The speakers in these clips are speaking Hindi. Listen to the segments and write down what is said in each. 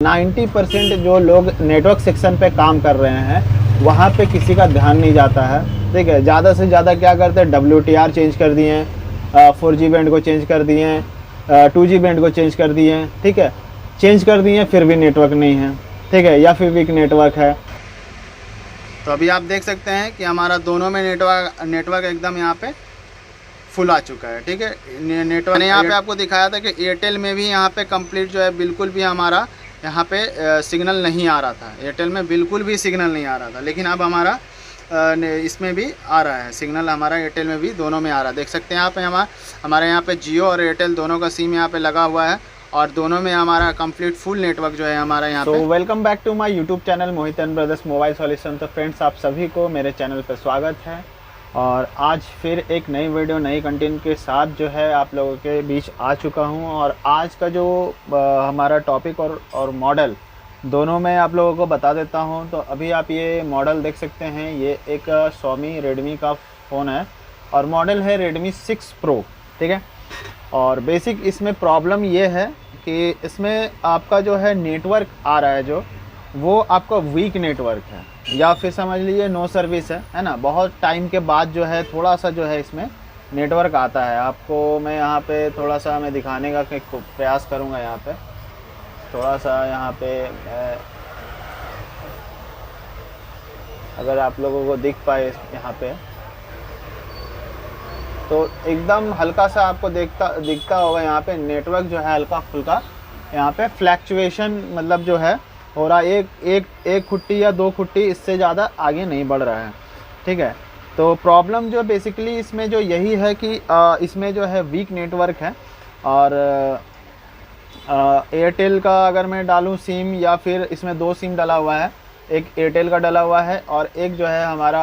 90% जो लोग नेटवर्क सेक्शन पे काम कर रहे हैं वहाँ पे किसी का ध्यान नहीं जाता है। ठीक है, ज़्यादा से ज़्यादा क्या करते हैं, WTR चेंज कर दिए हैं, 4G बैंड को चेंज कर दिए हैं, 2G बैंड को चेंज कर दिए हैं। ठीक है, चेंज कर दिए फिर भी नेटवर्क नहीं है। ठीक है, या फिर वीक नेटवर्क है। तो अभी आप देख सकते हैं कि हमारा दोनों में नेटवर्क एकदम यहाँ पे फुल आ चुका है। ठीक है, नेटवर्क मैंने यहाँ पे आपको दिखाया था कि एयरटेल में भी यहाँ पे कंप्लीट जो है बिल्कुल भी हमारा यहाँ पे सिग्नल नहीं आ रहा था। एयरटेल में बिल्कुल भी सिग्नल नहीं आ रहा था, लेकिन अब हमारा इसमें भी आ रहा है सिग्नल। हमारा एयरटेल में भी दोनों में आ रहा है। देख सकते हैं यहाँ पे हमारे यहाँ पे जियो और एयरटेल दोनों का सिम यहाँ पे लगा हुआ है और दोनों में हमारा कंप्लीट फुल नेटवर्क जो है हमारा यहाँ पे। Welcome back to my YouTube channel Mohit and brothers mobile solution. तो फ्रेंड्स, आप सभी को मेरे चैनल पर स्वागत है और आज फिर एक नई वीडियो नई कंटेंट के साथ जो है आप लोगों के बीच आ चुका हूँ। और आज का जो हमारा टॉपिक और मॉडल दोनों में आप लोगों को बता देता हूँ। तो अभी आप ये मॉडल देख सकते हैं, ये एक Xiaomi रेडमी का फ़ोन है और मॉडल है Redmi 6 Pro। ठीक है, और बेसिक इसमें प्रॉब्लम ये है कि इसमें आपका जो है नेटवर्क आ रहा है जो वो आपका वीक नेटवर्क है या फिर समझ लीजिए नो सर्विस है ना। बहुत टाइम के बाद जो है थोड़ा सा जो है इसमें नेटवर्क आता है। आपको मैं यहाँ पे थोड़ा सा मैं दिखाने का प्रयास करूँगा। यहाँ पे थोड़ा सा यहाँ पे अगर आप लोगों को दिख पाए यहाँ पे तो एकदम हल्का सा आपको दिखता होगा। यहाँ पे नेटवर्क जो है हल्का फुल्का यहाँ पे फ्लैक्चुएशन मतलब जो है हो रहा है। एक खुट्टी या दो खुट्टी, इससे ज़्यादा आगे नहीं बढ़ रहा है। ठीक है, तो प्रॉब्लम जो बेसिकली इसमें जो यही है कि इसमें जो है वीक नेटवर्क है। और एयरटेल का अगर मैं डालूँ सिम, या फिर इसमें दो सिम डला हुआ है, एक एयरटेल का डला हुआ है और एक जो है हमारा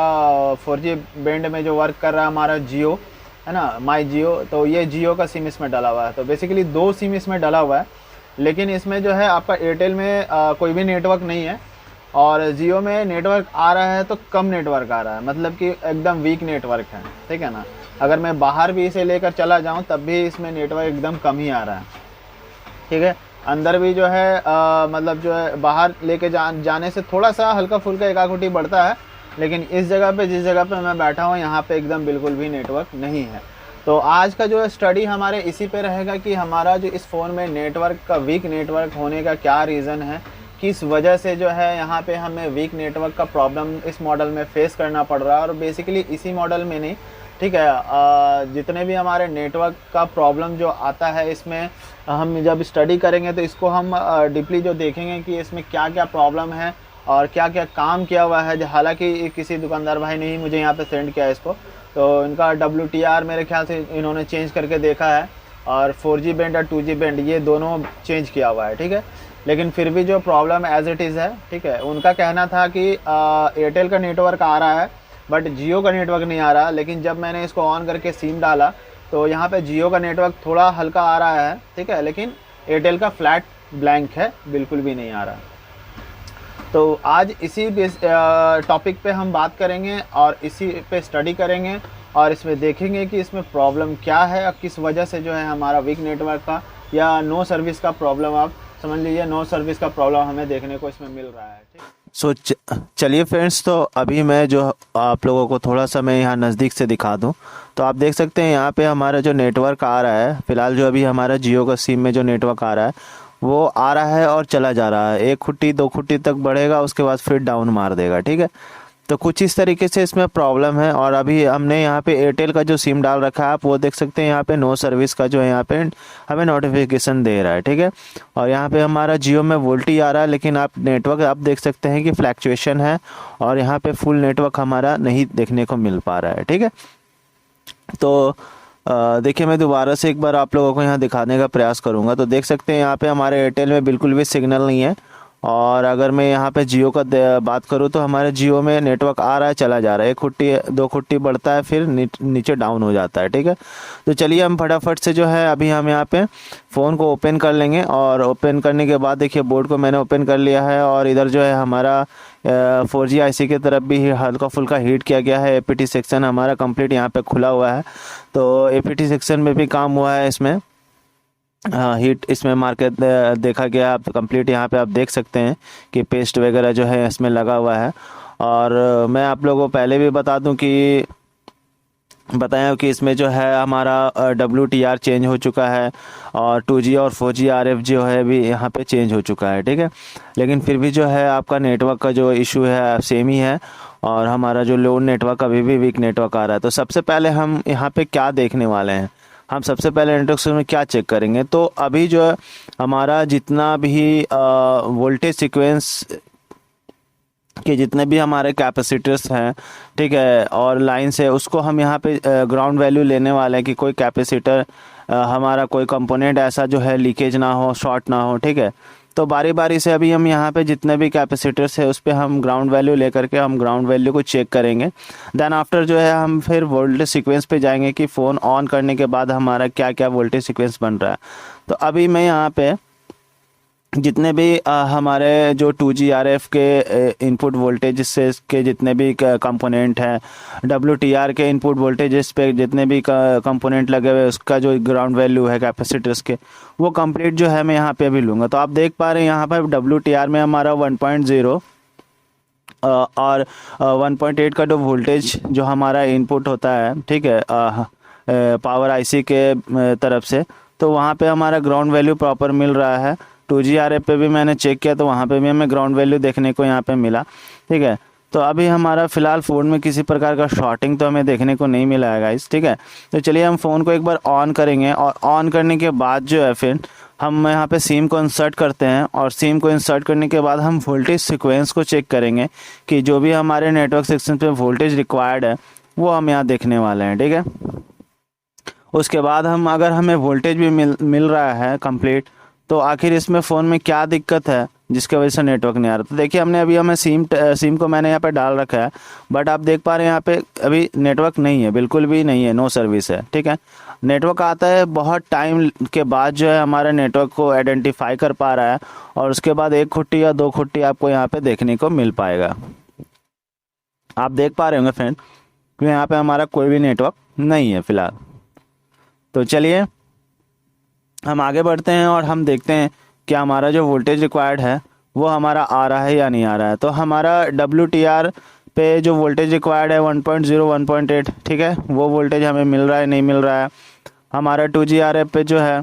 4G बैंड में जो वर्क कर रहा है हमारा जियो है ना, माई जियो। तो ये जियो का सिम इसमें डला हुआ है। तो बेसिकली दो सिम इसमें डला हुआ है, लेकिन इसमें जो है आपका एयरटेल में कोई भी नेटवर्क नहीं है और जियो में नेटवर्क आ रहा है तो कम नेटवर्क आ रहा है, मतलब कि एकदम वीक नेटवर्क है। ठीक है ना, अगर मैं बाहर भी इसे लेकर चला जाऊं तब भी इसमें नेटवर्क एकदम कम ही आ रहा है। ठीक है, अंदर भी जो है मतलब जो है बाहर लेके जाने से थोड़ा सा हल्का फुल्का एकाकुटी बढ़ता है, लेकिन इस जगह पे जिस जगह पे मैं बैठा हूँ यहाँ पे एकदम बिल्कुल भी नेटवर्क नहीं है। तो आज का जो स्टडी हमारे इसी पे रहेगा कि हमारा जो इस फ़ोन में नेटवर्क का वीक नेटवर्क होने का क्या रीज़न है, किस वजह से जो है यहाँ पे हमें वीक नेटवर्क का प्रॉब्लम इस मॉडल में फेस करना पड़ रहा है। और बेसिकली इसी मॉडल में नहीं, ठीक है, जितने भी हमारे नेटवर्क का प्रॉब्लम जो आता है इसमें हम जब स्टडी करेंगे तो इसको हम डीपली जो देखेंगे कि इसमें क्या क्या प्रॉब्लम है और क्या क्या काम किया हुआ है। हालांकि किसी दुकानदार भाई ने ही मुझे यहाँ पे सेंड किया है इसको, तो इनका WTR मेरे ख्याल से इन्होंने चेंज करके देखा है और 4G बैंड और 2G बैंड ये दोनों चेंज किया हुआ है। ठीक है, लेकिन फिर भी जो प्रॉब्लम एज इट इज़ है। ठीक है, उनका कहना था कि एयरटेल का नेटवर्क आ रहा है बट जियो का नेटवर्क नहीं आ रहा। लेकिन जब मैंने इसको ऑन करके सिम डाला तो यहाँ पे जियो का नेटवर्क थोड़ा हल्का आ रहा है। ठीक है, लेकिन एयरटेल का फ्लैट ब्लैंक है, बिल्कुल भी नहीं आ रहा। तो आज इसी टॉपिक पे हम बात करेंगे और इसी पे स्टडी करेंगे और इसमें देखेंगे कि इसमें प्रॉब्लम क्या है और किस वजह से जो है हमारा वीक नेटवर्क का या नो सर्विस का प्रॉब्लम, आप समझ लीजिए नो सर्विस का प्रॉब्लम हमें देखने को इसमें मिल रहा है। ठीक, चलिए फ्रेंड्स, तो अभी मैं जो आप लोगों को थोड़ा सा मैं यहाँ नज़दीक से दिखा दूँ। तो आप देख सकते हैं यहाँ पे हमारा जो नेटवर्क आ रहा है, फ़िलहाल जो अभी हमारा जियो का सिम में जो नेटवर्क आ रहा है वो आ रहा है और चला जा रहा है। एक खुट्टी दो खुट्टी तक बढ़ेगा, उसके बाद फिर डाउन मार देगा। ठीक है, तो कुछ इस तरीके से इसमें प्रॉब्लम है। और अभी हमने यहाँ पे एयरटेल का जो सिम डाल रखा है, आप वो देख सकते हैं यहाँ पे नो सर्विस का जो है यहाँ पे हमें नोटिफिकेशन दे रहा है। ठीक है, और यहाँ पे हमारा जियो में वोल्टी आ रहा है, लेकिन आप नेटवर्क आप देख सकते हैं कि फ्लैक्चुएशन है और यहाँ पे फुल नेटवर्क हमारा नहीं देखने को मिल पा रहा है। ठीक है, तो देखिए मैं दोबारा से एक बार आप लोगों को यहाँ दिखाने का प्रयास करूँगा। तो देख सकते हैं यहाँ पे हमारे एयरटेल में बिल्कुल भी सिग्नल नहीं है। और अगर मैं यहाँ पे जियो का बात करूँ तो हमारे जियो में नेटवर्क आ रहा है, चला जा रहा है, एक खुट्टी दो खुट्टी बढ़ता है, फिर नीचे डाउन हो जाता है। ठीक है, तो चलिए हम फटाफट से जो है अभी हम यहाँ पे फ़ोन को ओपन कर लेंगे। और ओपन करने के बाद देखिए बोर्ड को मैंने ओपन कर लिया है और इधर जो है हमारा 4G IC की तरफ भी हल्का फुल्का हीट किया गया है। APT सेक्शन हमारा कंप्लीट यहाँ पे खुला हुआ है, तो APT सेक्शन में भी काम हुआ है इसमें। हाँ, हीट इसमें मार्केट देखा गया। आप कंप्लीट यहाँ पे आप देख सकते हैं कि पेस्ट वगैरह जो है इसमें लगा हुआ है। और मैं आप लोगों को पहले भी बता दूं कि बताया कि इसमें जो है हमारा WTR चेंज हो चुका है और 2G और 4G RF जो है भी यहाँ पे चेंज हो चुका है, ठीक है। लेकिन फिर भी जो है आपका नेटवर्क का जो इशू है सेम ही है और हमारा जो लो नेटवर्क अभी भी वीक नेटवर्क आ रहा है। तो सबसे पहले हम यहाँ पे क्या देखने वाले हैं, हम सबसे पहले नेटवर्क में क्या चेक करेंगे। तो अभी जो है हमारा जितना भी वोल्टेज सीक्वेंस कि जितने भी हमारे कैपेसिटर्स हैं, ठीक है, और लाइन से उसको हम यहाँ पे ग्राउंड वैल्यू लेने वाले हैं कि कोई कैपेसिटर हमारा कोई कंपोनेंट ऐसा जो है लीकेज ना हो, शॉर्ट ना हो, ठीक है। तो बारी बारी से अभी हम यहाँ पे जितने भी कैपेसिटर्स है उस पर हम ग्राउंड वैल्यू लेकर के हम ग्राउंड वैल्यू को चेक करेंगे। देन आफ्टर जो है हम फिर वोल्टेज सीक्वेंस पे जाएंगे कि फ़ोन ऑन करने के बाद हमारा क्या क्या वोल्टेज सीक्वेंस बन रहा है। तो अभी मैं यहाँ पे जितने भी हमारे जो 2G RF के इनपुट वोल्टेज से के जितने भी कंपोनेंट हैं, WTR के इनपुट वोल्टेजेस पे जितने भी कंपोनेंट लगे हुए उसका जो ग्राउंड वैल्यू है कैपेसिटर्स के, वो कंप्लीट जो है मैं यहाँ पे अभी लूँगा। तो आप देख पा रहे हैं यहाँ पर WTR में हमारा 1.0 और 1.8 का जो वोल्टेज जो हमारा इनपुट होता है, ठीक है, पावर IC के तरफ से, तो वहाँ पे हमारा ग्राउंड वैल्यू प्रॉपर मिल रहा है। 2G RF पे भी मैंने चेक किया तो वहाँ पे भी हमें ग्राउंड वैल्यू देखने को यहाँ पे मिला, ठीक है। तो अभी हमारा फ़िलहाल फ़ोन में किसी प्रकार का शॉर्टिंग तो हमें देखने को नहीं मिला है गाइस, ठीक है। तो चलिए हम फ़ोन को एक बार ऑन करेंगे और ऑन करने के बाद जो है फिर हम यहाँ पे सिम को इंसर्ट करते हैं और सिम को इंसर्ट करने के बाद हम वोल्टेज सीक्वेंस को चेक करेंगे कि जो भी हमारे नेटवर्क सेक्शन पे वोल्टेज रिक्वायर्ड है वो हम यहाँ देखने वाले हैं, ठीक है। उसके बाद हम अगर हमें वोल्टेज भी मिल रहा है कंप्लीट, तो आखिर इसमें फ़ोन में क्या दिक्कत है जिसकी वजह से नेटवर्क नहीं आ रहा। तो देखिए हमने अभी हमें सिम को मैंने यहाँ पे डाल रखा है, बट आप देख पा रहे हैं यहाँ पे अभी नेटवर्क नहीं है, बिल्कुल भी नहीं है, नो सर्विस है, ठीक है। नेटवर्क आता है बहुत टाइम के बाद जो है हमारे नेटवर्क को आइडेंटिफाई कर पा रहा है और उसके बाद 1 खुट्टी या 2 खुट्टी आपको यहाँ पे देखने को मिल पाएगा। आप देख पा रहे होंगे फ्रेंड कि यहाँ पे हमारा कोई भी नेटवर्क नहीं है फ़िलहाल। तो चलिए हम आगे बढ़ते हैं और हम देखते हैं कि हमारा जो वोल्टेज रिक्वायर्ड है वो हमारा आ रहा है या नहीं आ रहा है। तो हमारा WTR पे जो वोल्टेज रिक्वायर्ड है 1.0 1.8, ठीक है, वो वोल्टेज हमें मिल रहा है नहीं मिल रहा है। हमारा 2G RF पे जो है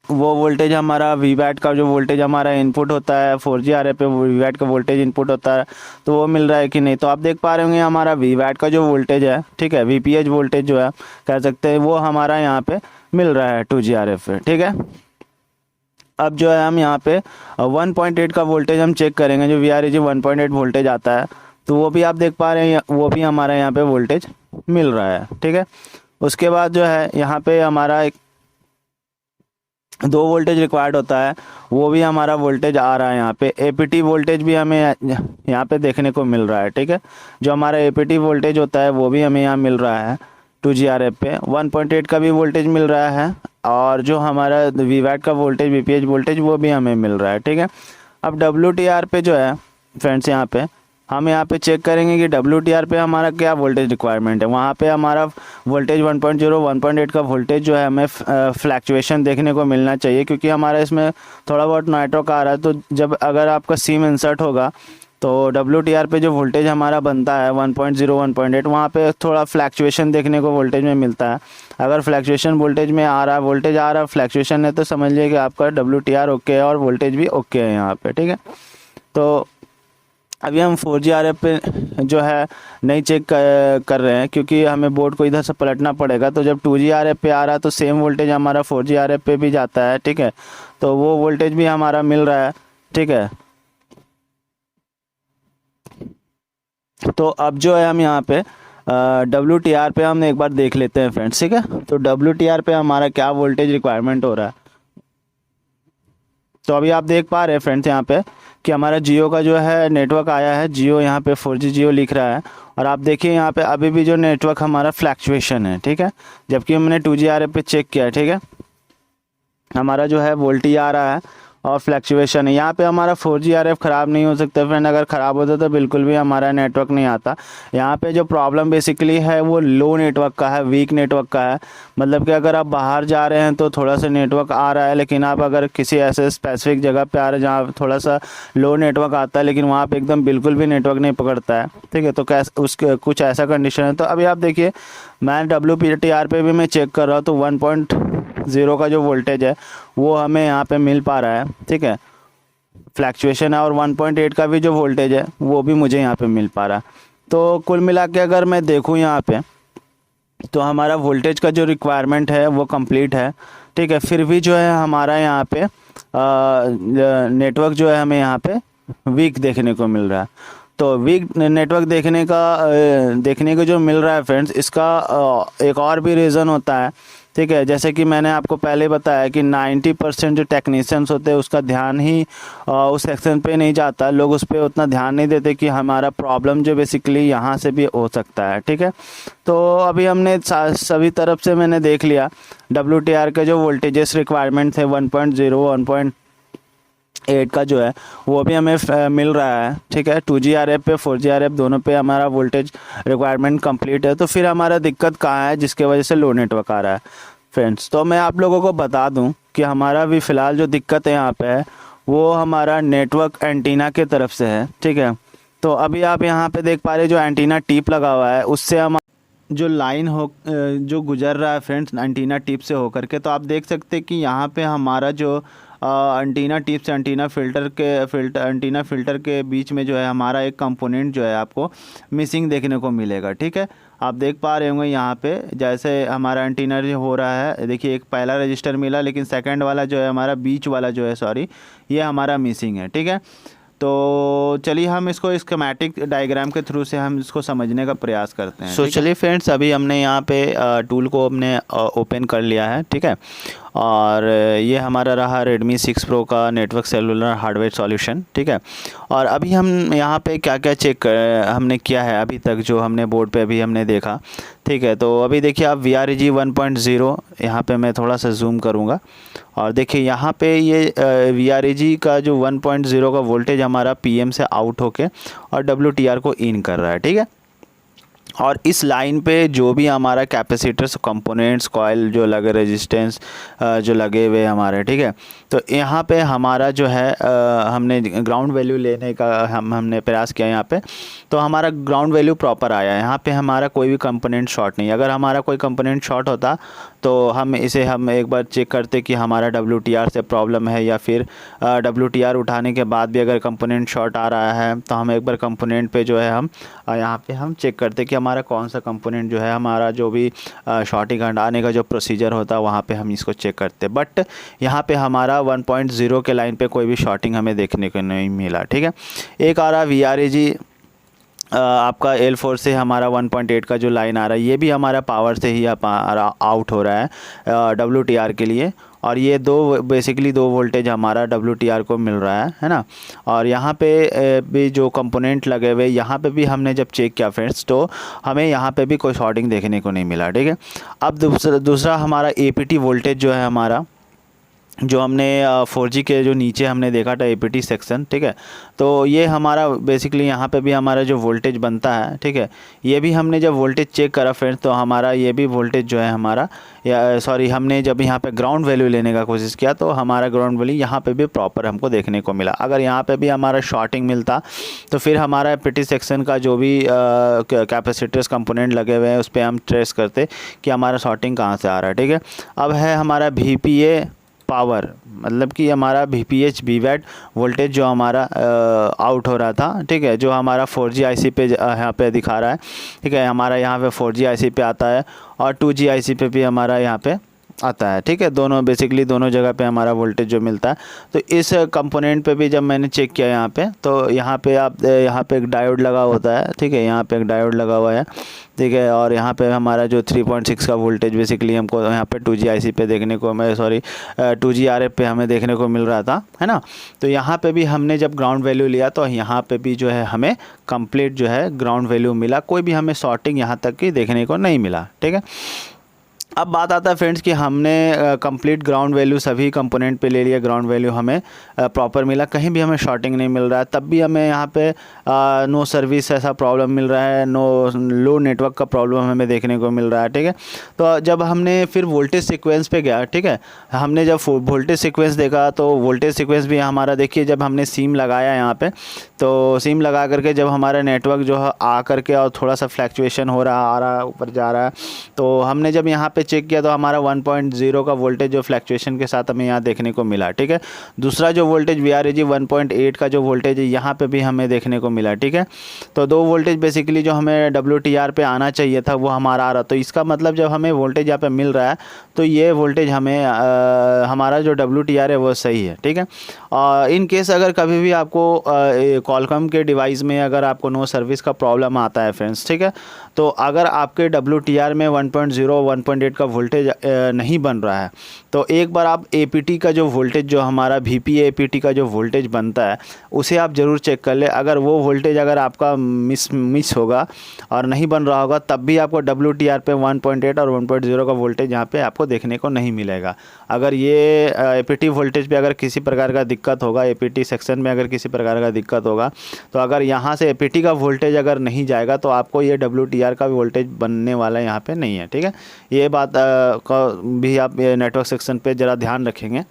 वो वोल्टेज हमारा VWAT का जो वोल्टेज हमारा इनपुट होता है, 4G RF पे VWAT का वोल्टेज इनपुट होता है, तो वो मिल रहा है कि नहीं। तो आप देख पा रहे होंगे हमारा VWAT का जो वोल्टेज है, ठीक है, VPH वोल्टेज जो है कह सकते हैं, वो हमारा यहाँ पे मिल रहा है 2G RF पे, ठीक है। अब जो है हम यहाँ पे 1.8 का वोल्टेज हम चेक करेंगे, जो VREG 1.8 वोल्टेज आता है, तो वो भी आप देख पा रहे हैं, वो भी हमारा यहाँ पे वोल्टेज मिल रहा है, ठीक है। उसके बाद जो है यहाँ पे हमारा एक 2 वोल्टेज रिक्वायर्ड होता है, वो भी हमारा वोल्टेज आ रहा है यहाँ पे। APT वोल्टेज भी हमें यहाँ पे देखने को मिल रहा है, ठीक है। जो हमारा APT वोल्टेज होता है वो भी हमें यहाँ मिल रहा है 2G RF पे। 1.8 का भी वोल्टेज मिल रहा है और जो हमारा VWAT का वोल्टेज, VPH वोल्टेज, वो भी हमें मिल रहा है, ठीक है। अब WTR पे जो है फ्रेंड्स यहाँ पे हम यहाँ पे चेक करेंगे कि WTR पे हमारा क्या वोल्टेज रिक्वायरमेंट है। वहाँ पे हमारा वोल्टेज 1.0 1.8 का वोल्टेज जो है हमें फ्लैक्चुएशन देखने को मिलना चाहिए, क्योंकि हमारा इसमें थोड़ा बहुत नेटवर्क आ रहा है। तो जब अगर आपका सिम इंसर्ट होगा तो WTR पे जो वोल्टेज हमारा बनता है 1.0 1.8, वहाँ पे थोड़ा फ्लैक्चुएशन देखने को वोल्टेज में मिलता है। अगर फ्लैक्चुएशन वोल्टेज में आ रहा है, वोल्टेज आ रहा है, फ्लैक्चुएशन है, तो समझ लीजिए कि आपका WTR ओके है और वोल्टेज भी ओके है यहाँ पे, ठीक है। तो अभी हम 4G RF पे जो है नहीं चेक कर रहे हैं, क्योंकि हमें बोर्ड को इधर से पलटना पड़ेगा। तो जब 2G RF पे आ रहा है तो सेम वोल्टेज हमारा 4G RF पे भी जाता है, ठीक है। तो वो वोल्टेज भी हमारा मिल रहा है, ठीक है। तो अब जो है हम यहाँ पे WTR पे हम एक बार देख लेते हैं फ्रेंड्स, ठीक है। तो WTR पे हमारा क्या वोल्टेज रिक्वायरमेंट हो रहा है। तो अभी आप देख पा रहे हैं फ्रेंड्स यहाँ पे कि हमारा जियो का जो है नेटवर्क आया है, जियो यहाँ पे 4G जियो लिख रहा है। और आप देखिए यहाँ पे अभी भी जो नेटवर्क हमारा फ्लैक्चुएशन है, ठीक है, जबकि हमने 2G RF पे चेक किया है, ठीक है। हमारा जो है वोल्टेज आ रहा है और फ्लैक्चुएशन है। यहाँ पे हमारा 4G RF ख़राब नहीं हो सकता फ्रेंड, अगर ख़राब होता तो बिल्कुल भी हमारा नेटवर्क नहीं आता। यहाँ पे जो प्रॉब्लम बेसिकली है वो लो नेटवर्क का है, वीक नेटवर्क का है। मतलब कि अगर आप बाहर जा रहे हैं तो थोड़ा सा नेटवर्क आ रहा है, लेकिन आप अगर किसी ऐसे स्पेसिफिक जगह पे आ रहे हैं जहाँ थोड़ा सा लो नेटवर्क आता है, लेकिन वहाँ पे एकदम बिल्कुल भी नेटवर्क नहीं पकड़ता है, ठीक है। तो कैसे उसके कुछ ऐसा कंडीशन है। तो अभी आप देखिए, मैं WPTR पे भी मैं चेक कर रहा हूँ तो 1.0 का जो वोल्टेज है वो हमें यहाँ पे मिल पा रहा है, ठीक है। फ्लैक्चुएशन है, और 1.8 का भी जो वोल्टेज है वो भी मुझे यहाँ पे मिल पा रहा है। तो कुल मिला के अगर मैं देखूँ यहाँ पे, तो हमारा वोल्टेज का जो रिक्वायरमेंट है वो कंप्लीट है, ठीक है। फिर भी जो है हमारा यहाँ पे नेटवर्क जो है हमें यहाँ पे वीक देखने को मिल रहा है। तो वीक नेटवर्क देखने को जो मिल रहा है फ्रेंड्स, इसका एक और भी रीज़न होता है, ठीक है। जैसे कि मैंने आपको पहले बताया कि 90% जो टेक्नीशियंस होते हैं उसका ध्यान ही उस सेक्शन पे नहीं जाता, लोग उस पर उतना ध्यान नहीं देते कि हमारा प्रॉब्लम जो बेसिकली यहाँ से भी हो सकता है, ठीक है। तो अभी हमने सभी तरफ से मैंने देख लिया, WTR के जो वोल्टेजेस रिक्वायरमेंट थे 1.0 1.8 का जो है वो भी हमें मिल रहा है, ठीक है। 2G RF पे 4G RF दोनों पे हमारा वोल्टेज रिक्वायरमेंट कंप्लीट है। तो फिर हमारा दिक्कत कहाँ है जिसके वजह से लो नेटवर्क आ रहा है फ्रेंड्स? तो मैं आप लोगों को बता दूं कि हमारा भी फ़िलहाल जो दिक्कत है यहाँ पे है वो हमारा नेटवर्क एंटीना के तरफ से है, ठीक है। तो अभी आप यहाँ पे देख पा रहे जो एंटीना टिप लगा हुआ है उससे हम जो लाइन जो गुजर रहा है फ्रेंड्स एंटीना टिप से होकर के, तो आप देख सकते हैं कि यहाँ पे हमारा जो एंटीना टिप से एंटीना फ़िल्टर के बीच में जो है हमारा एक कंपोनेंट जो है आपको मिसिंग देखने को मिलेगा, ठीक है। आप देख पा रहे होंगे यहाँ पे जैसे हमारा एंटीना हो रहा है, देखिए एक पहला रजिस्टर मिला, लेकिन सेकंड वाला जो है हमारा बीच वाला जो है सॉरी ये हमारा मिसिंग है, ठीक है। तो चलिए हम इसको स्कीमेटिक डायग्राम के थ्रू से हम इसको समझने का प्रयास करते हैं। चलिए फ्रेंड्स, अभी हमने यहाँ पे टूल को हमने ओपन कर लिया है, ठीक है। और ये हमारा रहा Redmi 6 Pro का नेटवर्क सेलुलर हार्डवेयर सॉल्यूशन, ठीक है। और अभी हम यहाँ पे क्या क्या चेक हमने किया है अभी तक जो हमने बोर्ड पे अभी हमने देखा, ठीक है। तो अभी देखिए आप VREG 1.0 यहाँ पे मैं थोड़ा सा जूम करूँगा और देखिए यहाँ पे ये VREG का जो 1.0 का वोल्टेज हमारा PM से आउट होके और WTR को इन कर रहा है, ठीक है। और इस लाइन पे जो भी हमारा कैपेसिटर्स कंपोनेंट्स कॉइल जो लगे रेजिस्टेंस जो लगे हुए हमारे, ठीक है। तो यहाँ पे हमारा जो है हमने ग्राउंड वैल्यू लेने का हमने प्रयास किया यहाँ पे, तो हमारा ग्राउंड वैल्यू प्रॉपर आया। यहाँ पे हमारा कोई भी कंपोनेंट शॉर्ट नहीं। अगर हमारा कोई कंपोनेंट शॉर्ट होता तो हम एक बार चेक करते कि हमारा WTR से प्रॉब्लम है, या फिर WTR उठाने के बाद भी अगर कंपोनेंट शॉर्ट आ रहा है तो हम एक बार कंपोनेंट पे जो है हम यहाँ पे हम चेक करते कि हमारा कौन सा कंपोनेंट जो है हमारा जो भी शॉर्टिंग हटाने का जो प्रोसीजर होता है वहाँ पे हम इसको चेक करते। बट यहाँ पे हमारा 1.0 के लाइन पे कोई भी शॉर्टिंग हमें देखने को नहीं मिला, ठीक है। एक आ रहा VREG आपका L4 से हमारा 1.8 का जो लाइन आ रहा है ये भी हमारा पावर से ही आउट हो रहा है WTR के लिए। और ये बेसिकली दो वोल्टेज हमारा WTR को मिल रहा है ना। और यहाँ पे भी जो कंपोनेंट लगे हुए यहाँ पे भी हमने जब चेक किया फ्रेंड्स तो हमें यहाँ पे भी कोई शॉर्टिंग देखने को नहीं मिला, ठीक है। अब दूसरा हमारा APT वोल्टेज जो है हमारा जो हमने 4G के जो नीचे हमने देखा था APT सेक्शन, ठीक है। तो ये हमारा बेसिकली यहाँ पे भी हमारा जो वोल्टेज बनता है, ठीक है, ये भी हमने जब वोल्टेज चेक करा फ्रेंड्स तो हमारा ये भी वोल्टेज जो है हमारा हमने जब यहाँ पे ग्राउंड वैल्यू लेने का कोशिश किया तो हमारा ग्राउंड वैल्यू यहाँ पे भी प्रॉपर हमको देखने को मिला। अगर यहाँ पे भी हमारा शॉर्टिंग मिलता तो फिर हमारा APT सेक्शन का जो भी कैपेसिटर्स कंपोनेंट लगे हुए हैं उस पर हम ट्रेस करते कि हमारा शॉर्टिंग कहाँ से आ रहा है, ठीक है। अब है हमारा VPA पावर, मतलब कि हमारा VPH VWAT वोल्टेज जो हमारा आउट हो रहा था, ठीक है, जो हमारा 4G IC पे यहाँ पे दिखा रहा है, ठीक है। हमारा यहाँ पे 4G IC पे आता है और 2G IC पे भी हमारा यहाँ पे आता है, ठीक है। दोनों बेसिकली दोनों जगह पे हमारा वोल्टेज जो मिलता है। तो इस कंपोनेंट पे भी जब मैंने चेक किया यहाँ पे तो यहाँ पे यहाँ पे एक डायोड लगा होता है, ठीक है, यहाँ पे एक डायोड लगा हुआ है, ठीक है। और यहाँ पे हमारा जो 3.6 का वोल्टेज बेसिकली हमको यहाँ पे 2G IC पे देखने को 2G RF पे हमें देखने को मिल रहा था, है ना। तो यहाँ पे भी हमने जब ग्राउंड वैल्यू लिया तो यहाँ पे भी जो है हमें कंप्लीट जो है ग्राउंड वैल्यू मिला, कोई भी हमें शॉर्टिंग यहाँ तक की देखने को नहीं मिला, ठीक है। अब बात आता है फ्रेंड्स कि हमने कंप्लीट ग्राउंड वैल्यू सभी कंपोनेंट पे ले लिया, ग्राउंड वैल्यू हमें प्रॉपर मिला, कहीं भी हमें शॉर्टिंग नहीं मिल रहा है, तब भी हमें यहाँ पे नो सर्विस ऐसा प्रॉब्लम मिल रहा है, लो नेटवर्क का प्रॉब्लम हमें देखने को मिल रहा है। ठीक है, तो जब हमने फिर वोल्टेज सीक्वेंस पे गया, ठीक है, हमने जब वोल्टेज सीक्वेंस देखा तो वोल्टेज सीक्वेंस भी हमारा देखिए, जब हमने सिम लगाया यहाँ पे, तो सिम लगा करके जब हमारा नेटवर्क जो है आ करके और थोड़ा सा फ्लैक्चुएशन हो रहा, आ रहा, ऊपर जा रहा है, तो हमने जब यहाँ पे चेक किया तो हमारा 1.0 का वोल्टेज जो फ्लैक्चुएशन के साथ हमें यहाँ देखने को मिला। ठीक है, दूसरा जो वोल्टेज VRAG 1.8 का जो वोल्टेज है यहाँ पे भी हमें देखने को मिला। ठीक है, तो दो वोल्टेज बेसिकली जो हमें WTR पे आना चाहिए था वो हमारा आ रहा, तो इसका मतलब जब हमें वोल्टेज यहाँ पे मिल रहा है तो ये वोल्टेज हमें हमारा जो WTR है वो सही है। ठीक है, इन केस अगर कभी भी आपको कॉलकॉम के डिवाइस में अगर आपको नो सर्विस का प्रॉब्लम आता है फ्रेंड्स, ठीक है, तो अगर आपके WTR में 1.0 1.8 का वोल्टेज नहीं बन रहा है तो एक बार आप APT का जो वोल्टेज, जो हमारा VPA APT का जो वोल्टेज बनता है उसे आप ज़रूर चेक कर ले। अगर वो वोल्टेज अगर आपका मिस होगा और नहीं बन रहा होगा तब भी आपको WTR पे 1.8 और 1.0 का वोल्टेज यहाँ पे आपको देखने को नहीं मिलेगा। अगर ये APT वोल्टेज पे अगर किसी प्रकार का दिक्कत होगा, APT सेक्शन में अगर किसी प्रकार का दिक्कत होगा, तो अगर यहाँ से APT का वोल्टेज अगर नहीं जाएगा तो आपको ये WTR का वोल्टेज बनने वाला यहाँ पे नहीं है। ठीक है, ये बात का भी आप नेटवर्क सेक्शन पे ज़रा ध्यान रखेंगे।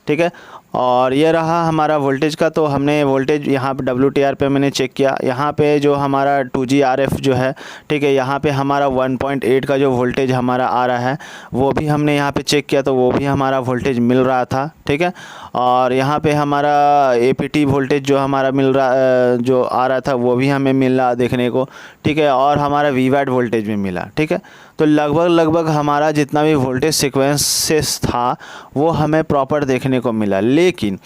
ठीक है, और ये रहा हमारा वोल्टेज का, तो हमने वोल्टेज यहाँ पे WTR पे मैंने चेक किया, यहाँ पे जो हमारा 2G RF जो है, ठीक है, यहाँ पे हमारा 1.8 का जो वोल्टेज हमारा आ रहा है वो भी हमने यहाँ पे चेक किया, तो वो भी हमारा वोल्टेज मिल रहा था। ठीक है, और यहाँ पे हमारा APT वोल्टेज जो हमारा मिल रहा, जो आ रहा था वो भी हमें मिल रहा देखने को। ठीक है, और हमारा VWAT वोल्टेज भी मिला। ठीक है, तो लगभग हमारा जितना भी वोल्टेज सीक्वेंसेस था वो हमें प्रॉपर देखने को मिला, लेकिन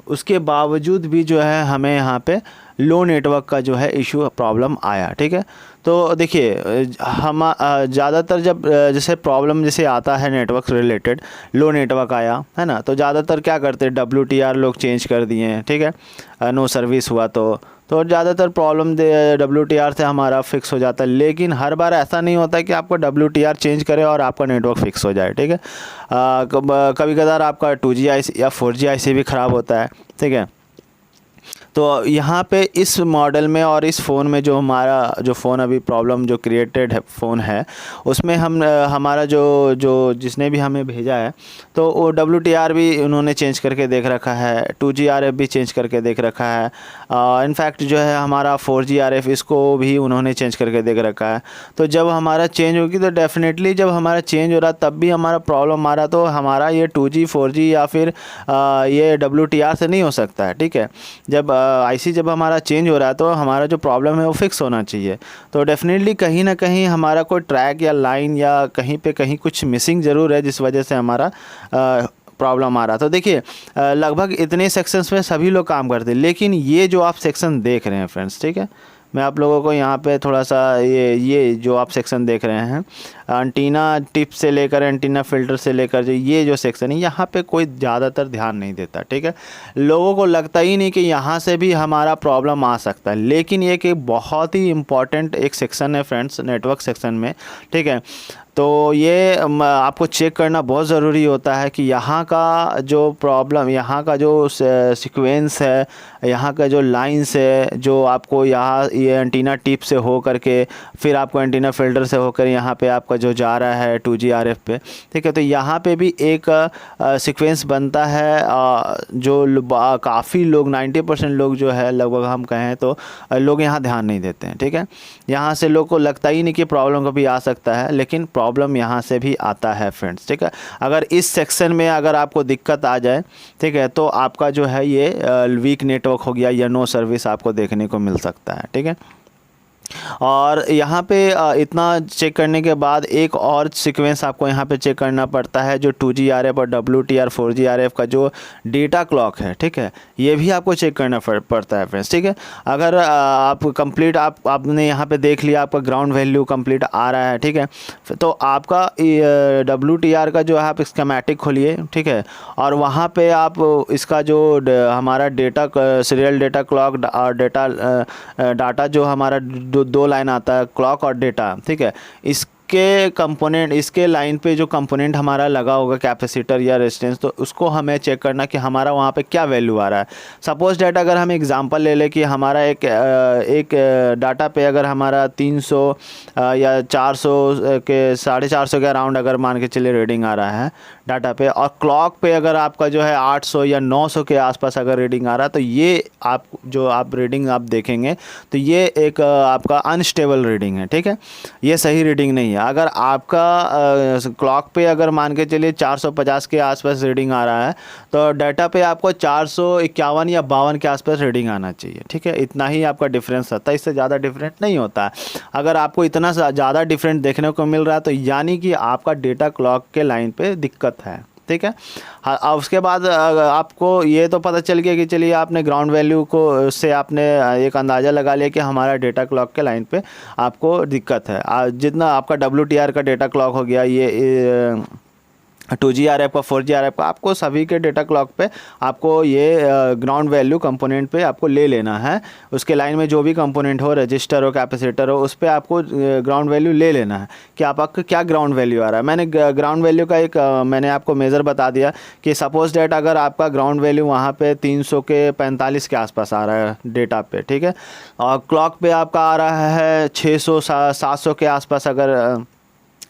उसके बावजूद भी जो है हमें यहाँ पे लो नेटवर्क का जो है इशू प्रॉब्लम आया। ठीक है, तो देखिए हम ज़्यादातर जब जैसे प्रॉब्लम जैसे आता है नेटवर्क रिलेटेड, लो नेटवर्क आया है ना, तो ज़्यादातर क्या करते हैं, WTR लोग चेंज कर दिए हैं। ठीक है, नो सर्विस हुआ तो ज़्यादातर प्रॉब्लम WTR से हमारा फिक्स हो जाता है, लेकिन हर बार ऐसा नहीं होता है कि आपको WTR चेंज करे और आपका नेटवर्क फिक्स हो जाए। ठीक है, कभी कभार आपका 2G IC या 4G IC भी ख़राब होता है। ठीक है, तो यहाँ पे इस मॉडल में और इस फ़ोन में जो हमारा जो फ़ोन अभी प्रॉब्लम जो क्रिएटेड है फ़ोन है उसमें हम हमारा जो जिसने भी हमें भेजा है तो वो WTR भी उन्होंने चेंज करके देख रखा है, 2G RF भी चेंज करके देख रखा है, इनफैक्ट जो है हमारा 4G RF इसको भी उन्होंने चेंज करके देख रखा है। तो जब हमारा चेंज होगी तो डेफिनेटली जब हमारा चेंज हो रहा तब भी हमारा प्रॉब्लम आ रहा, तो हमारा ये 2G 4G या फिर ये WTR से नहीं हो सकता है। ठीक है, जब IC जब हमारा चेंज हो रहा है तो हमारा जो प्रॉब्लम है वो फिक्स होना चाहिए, तो डेफिनेटली कहीं ना कहीं हमारा कोई ट्रैक या लाइन या कहीं पे कहीं कुछ मिसिंग ज़रूर है जिस वजह से हमारा प्रॉब्लम आ रहा। तो देखिए लगभग इतने सेक्शंस में सभी लोग काम करते हैं, लेकिन ये जो आप सेक्शन देख रहे हैं फ्रेंड्स, ठीक है, मैं आप लोगों को यहाँ पे थोड़ा सा ये जो आप सेक्शन देख रहे हैं, एंटीना टिप से लेकर एंटीना फ़िल्टर से लेकर जो ये जो सेक्शन है यहाँ पे कोई ज़्यादातर ध्यान नहीं देता। ठीक है, लोगों को लगता ही नहीं कि यहाँ से भी हमारा प्रॉब्लम आ सकता है, लेकिन ये एक बहुत ही इम्पॉर्टेंट एक सेक्शन है फ्रेंड्स नेटवर्क सेक्शन में। ठीक है, तो ये आपको चेक करना बहुत ज़रूरी होता है कि यहाँ का जो प्रॉब्लम, यहाँ का जो सीक्वेंस है, यहाँ का जो लाइंस है, जो आपको यहाँ ये एंटीना टिप से हो करके फिर आपको एंटीना फ़िल्टर से होकर यहाँ पे आपका जो जा रहा है 2G RF पे। ठीक है, तो यहाँ पे भी एक सीक्वेंस बनता है जो काफ़ी लोग 90% लोग जो है लगभग हम कहें तो लोग यहाँ ध्यान नहीं देते हैं। ठीक है, यहाँ से लोग को लगता ही नहीं कि प्रॉब्लम कभी आ सकता है, लेकिन प्रॉब्लम यहाँ से भी आता है फ्रेंड्स। ठीक है, अगर इस सेक्शन में अगर आपको दिक्कत आ जाए, ठीक है, तो आपका जो है ये वीक नेटवर्क हो गया या नो सर्विस आपको देखने को मिल सकता है। ठीक है, और यहाँ पे इतना चेक करने के बाद एक और सीक्वेंस आपको यहाँ पे चेक करना पड़ता है, जो 2G RF और WTR 4G RF का जो डेटा क्लॉक है। ठीक है, ये भी आपको चेक करना पड़ता है फ्रेंड्स। ठीक है, अगर आप कंप्लीट आपने यहाँ पे देख लिया आपका ग्राउंड वैल्यू कंप्लीट आ रहा है, ठीक है, तो आपका WTR का जो है आप स्कीमेटिक खोलिए। ठीक है, और वहाँ पर आप इसका जो हमारा डेटा सीरियल डेटा क्लॉक और डाटा जो हमारा दो लाइन आता है क्लॉक और डेटा। ठीक है, इसके कंपोनेंट, इसके लाइन पे जो कंपोनेंट हमारा लगा होगा कैपेसिटर या रेजिस्टेंस, तो उसको हमें चेक करना कि हमारा वहाँ पे क्या वैल्यू आ रहा है। सपोज डेट अगर हम एग्जांपल ले लें कि हमारा एक डाटा पे अगर हमारा 300 या 400 के 450 के अराउंड अगर मान के चलिए रीडिंग आ रहा है डाटा पे, और क्लॉक पे अगर आपका जो है 800 या 900 के आसपास अगर रीडिंग आ रहा है, तो ये आप रीडिंग आप देखेंगे तो ये एक आपका अनस्टेबल रीडिंग है, ठीक है, ये सही रीडिंग नहीं है। अगर आपका क्लॉक पे अगर मान के चलिए 450 के आसपास रीडिंग आ रहा है, तो डाटा पे आपको 451 या 52 के आसपास रीडिंग आना चाहिए, ठीक है, इतना ही आपका डिफरेंस आता है, इससे ज़्यादा डिफरेंट नहीं होता है। अगर आपको इतना ज़्यादा डिफरेंट देखने को मिल रहा है तो यानी कि आपका डेटा क्लॉक के लाइन पे दिक्कत है, ठीक है। हाँ, उसके बाद आपको ये तो पता चल गया कि चलिए आपने ग्राउंड वैल्यू को से आपने एक अंदाज़ा लगा लिया कि हमारा डेटा क्लॉक के लाइन पे आपको दिक्कत है। जितना आपका WTR का डेटा क्लॉक हो गया, ये 2G RF का 4G RF का, आपको सभी के डेटा क्लॉक पे आपको ये ग्राउंड वैल्यू कंपोनेंट पे आपको ले लेना है। उसके लाइन में जो भी कंपोनेंट हो, रजिस्टर हो, कैपेसिटर हो, उस पे आपको ग्राउंड वैल्यू ले लेना है कि आपका क्या ग्राउंड वैल्यू आ रहा है। मैंने ग्राउंड वैल्यू का एक मैंने आपको मेज़र बता दिया कि सपोज डेट अगर आपका ग्राउंड वैल्यू वहाँ पे 300 के 45 के आसपास आ रहा है डेटा पे, ठीक है, और क्लॉक पे आपका आ रहा है 600 700 के आसपास अगर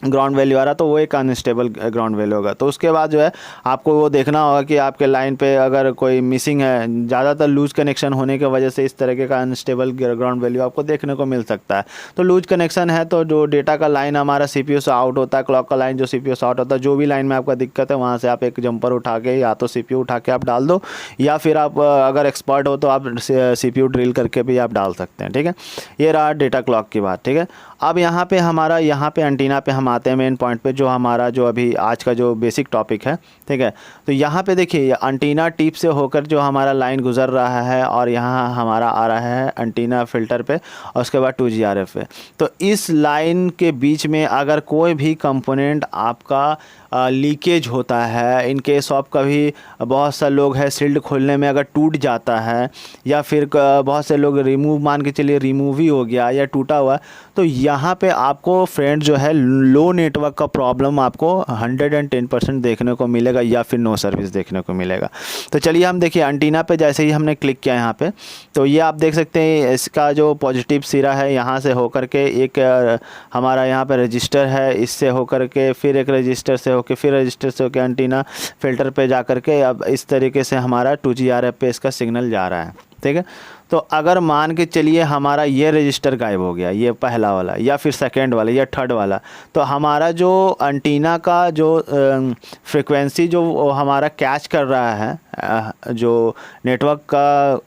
ग्राउंड वैल्यू आ रहा, तो वो एक अनस्टेबल ग्राउंड वैल्यू होगा। तो उसके बाद जो है आपको वो देखना होगा कि आपके लाइन पे अगर कोई मिसिंग है, ज़्यादातर लूज कनेक्शन होने की वजह से इस तरीके का अनस्टेबल ग्राउंड वैल्यू आपको देखने को मिल सकता है। तो लूज कनेक्शन है तो जो डेटा का लाइन हमारा CPU से आउट होता है, क्लॉक का लाइन जो CPU से आउट होता है, जो भी लाइन में आपका दिक्कत है वहाँ से आप एक जंपर उठा के या तो CPU उठा के आप डाल दो, या फिर आप अगर एक्सपर्ट हो तो आप CPU ड्रिल करके भी आप डाल सकते हैं, ठीक है। ये रहा डेटा क्लॉक की बात, ठीक है। अब यहाँ पे हमारा एंटीना पे हम आते हैं मेन पॉइंट पे, जो हमारा जो अभी आज का जो बेसिक टॉपिक है, ठीक है। तो यहाँ पे देखिए एंटीना टिप से होकर जो हमारा लाइन गुजर रहा है और यहाँ हमारा आ रहा है एंटीना फिल्टर पे और उसके बाद 2G RF पे। तो इस लाइन के बीच में अगर कोई भी कंपोनेंट आपका लीकेज होता है, इन केस ऑफ कभी बहुत से लोग है शील्ड खोलने में अगर टूट जाता है, या फिर बहुत से लोग रिमूव मान के चलिए रिमूव ही हो गया या टूटा हुआ, तो यहाँ पे आपको फ्रेंड जो है लो नेटवर्क का प्रॉब्लम आपको 110% देखने को मिलेगा, या फिर नो सर्विस देखने को मिलेगा। तो चलिए हम देखिए एंटीना पे जैसे ही हमने क्लिक किया यहाँ पे, तो ये आप देख सकते हैं इसका जो पॉजिटिव सिरा है यहाँ से होकर के एक हमारा यहाँ पे रजिस्टर है, इससे होकर के फिर एक रजिस्टर से होकर फिर रजिस्टर से होकर एंटीना फिल्टर पे जा कर के अब इस तरीके से हमारा 2G RF पे इसका सिग्नल जा रहा है, ठीक है। तो अगर मान के चलिए हमारा ये रजिस्टर गायब हो गया, ये पहला वाला या फिर सेकंड वाला या थर्ड वाला, तो हमारा जो एंटीना का जो फ्रीक्वेंसी जो हमारा कैच कर रहा है, जो नेटवर्क का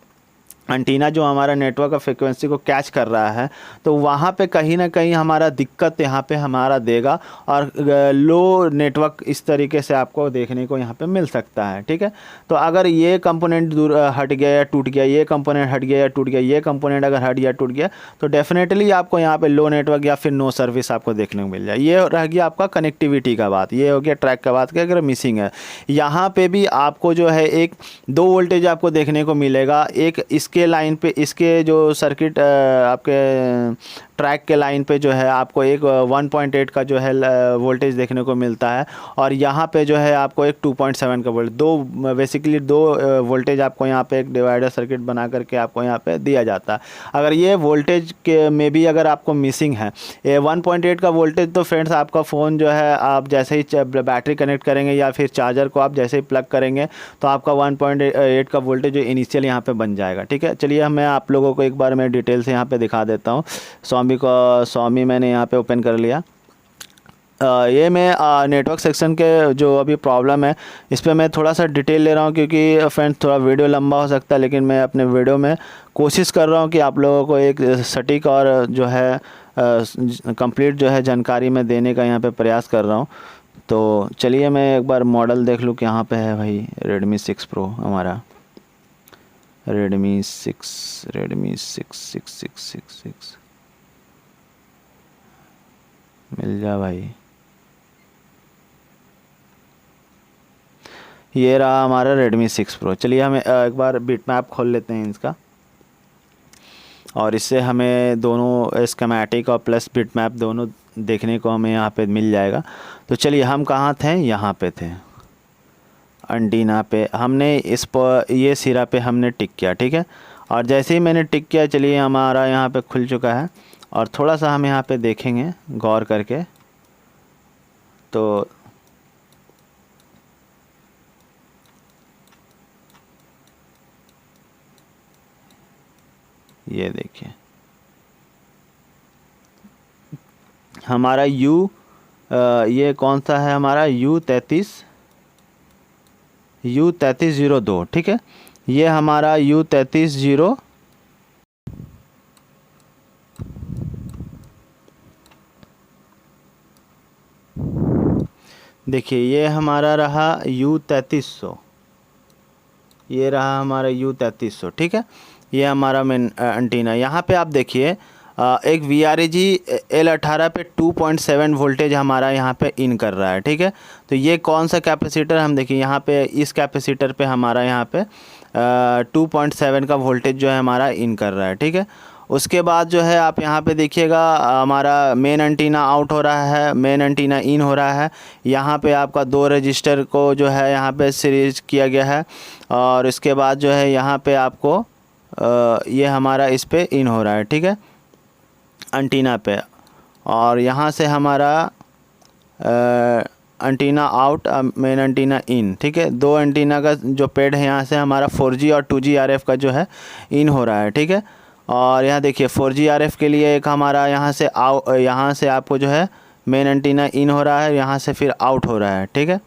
एंटीना जो हमारा नेटवर्क का फ्रिक्वेंसी को कैच कर रहा है, तो वहाँ पे कहीं ना कहीं हमारा दिक्कत यहाँ पे हमारा देगा और लो नेटवर्क इस तरीके से आपको देखने को यहाँ पे मिल सकता है, ठीक है। तो अगर ये कंपोनेंट दूर हट गया या टूट गया, ये कंपोनेंट हट गया या टूट गया, ये कंपोनेंट अगर हट गया टूट गया, तो डेफिनेटली आपको यहाँ पे लो नेटवर्क या फिर नो सर्विस आपको देखने को मिल जाए। ये रह गया आपका कनेक्टिविटी का बात, ये हो गया ट्रैक का बात कि अगर मिसिंग है। यहाँ पे भी आपको जो है एक 2 वोल्टेज आपको देखने को मिलेगा, एक इसके लाइन पे, इसके जो सर्किट आपके ट्रैक के लाइन पे जो है आपको एक 1.8 का जो है वोल्टेज देखने को मिलता है, और यहाँ पे जो है आपको एक 2.7 का वोल्टेज, बेसिकली दो वोल्टेज आपको यहाँ पे एक डिवाइडर सर्किट बना करके आपको यहाँ पे दिया जाता है। अगर ये वोल्टेज के में भी अगर आपको मिसिंग है ये 1.8 का वोल्टेज, तो फ्रेंड्स आपका फ़ोन जो है आप जैसे ही बैटरी कनेक्ट करेंगे या फिर चार्जर को आप जैसे ही प्लग करेंगे तो आपका 1.8 का वोल्टेज जो इनिशियल यहाँ पे बन जाएगा, ठीक है। चलिए मैं आप लोगों को एक बार मैं डिटेल से यहाँ पे दिखा देता हूँ। स्वामी मैंने यहाँ पे ओपन कर लिया। ये मैं नेटवर्क सेक्शन के जो अभी प्रॉब्लम है इस पर मैं थोड़ा सा डिटेल ले रहा हूँ, क्योंकि फ्रेंड्स थोड़ा वीडियो लंबा हो सकता है, लेकिन मैं अपने वीडियो में कोशिश कर रहा हूँ कि आप लोगों को एक सटीक और जो है कंप्लीट जो है जानकारी मैं देने का यहाँ पे प्रयास कर रहा हूँ। तो चलिए मैं एक बार मॉडल देख लूँ कि यहाँ पे है भाई Redmi 6 Pro, हमारा Redmi 6 मिल जा भाई। ये रहा हमारा Redmi 6 Pro। चलिए हमें एक बार बिटमैप खोल लेते हैं इसका, और इससे हमें दोनों स्कीमेटिक और प्लस बिटमैप दोनों देखने को हमें यहाँ पे मिल जाएगा। तो चलिए, हम कहाँ थे, यहाँ पे थे एंटीना पे। हमने इस पर ये सिरा पे हमने टिक किया, ठीक है। और जैसे ही मैंने टिक किया, चलिए हमारा यहाँ पे खुल चुका है। और थोड़ा सा हम यहाँ पे देखेंगे गौर करके, तो ये देखिए हमारा ये कौन सा है, हमारा U3302, ठीक है। ये हमारा U3302 देखिए, ये हमारा रहा U3300, ये रहा हमारा U3300, ठीक है। ये हमारा मेन एंटीना। यहाँ पे आप देखिए एक VRAG L18 पे 2.7 वोल्टेज हमारा यहाँ पे इन कर रहा है, ठीक है। तो ये कौन सा कैपेसिटर, हम देखिए यहाँ पे इस कैपेसिटर पे हमारा यहाँ पे 2.7 का वोल्टेज जो है हमारा इन कर रहा है, ठीक है। उसके बाद जो है आप यहाँ पे देखिएगा हमारा मेन एंटीना आउट हो रहा है, मेन एंटीना इन हो रहा है। यहाँ पे आपका 2 रजिस्टर को जो है यहाँ पे सीरीज किया गया है। और इसके बाद जो है यहाँ पे आपको ये हमारा इस पे इन हो रहा है, ठीक है, एंटीना पे। और यहाँ से हमारा एंटीना आउट, मेन एंटीना इन, ठीक है। 2 एंटीना का जो पेड है यहाँ से हमारा 4G और 2G RF का जो है इन हो रहा है, ठीक है। और यहाँ देखिए 4G RF के लिए एक हमारा यहाँ से आपको जो है मेन एंटीना इन हो रहा है, यहाँ से फिर आउट हो रहा है, ठीक है।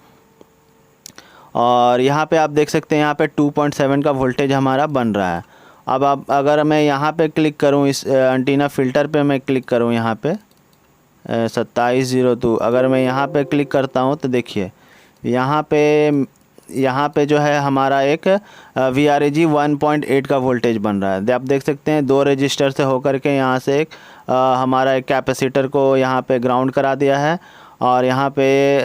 और यहाँ पे आप देख सकते हैं यहाँ पे 2.7 का वोल्टेज हमारा बन रहा है। अब आप अगर मैं यहाँ पे क्लिक करूँ, इस एंटीना फ़िल्टर पे मैं क्लिक करूँ, यहाँ पे 2702, अगर मैं यहाँ पे क्लिक करता हूँ तो देखिए यहाँ पे जो है हमारा एक VRAG 1.8 का वोल्टेज बन रहा है। आप देख सकते हैं 2 रजिस्टर से होकर के यहाँ से एक हमारा एक कैपेसिटर को यहाँ पे ग्राउंड करा दिया है। और यहाँ पे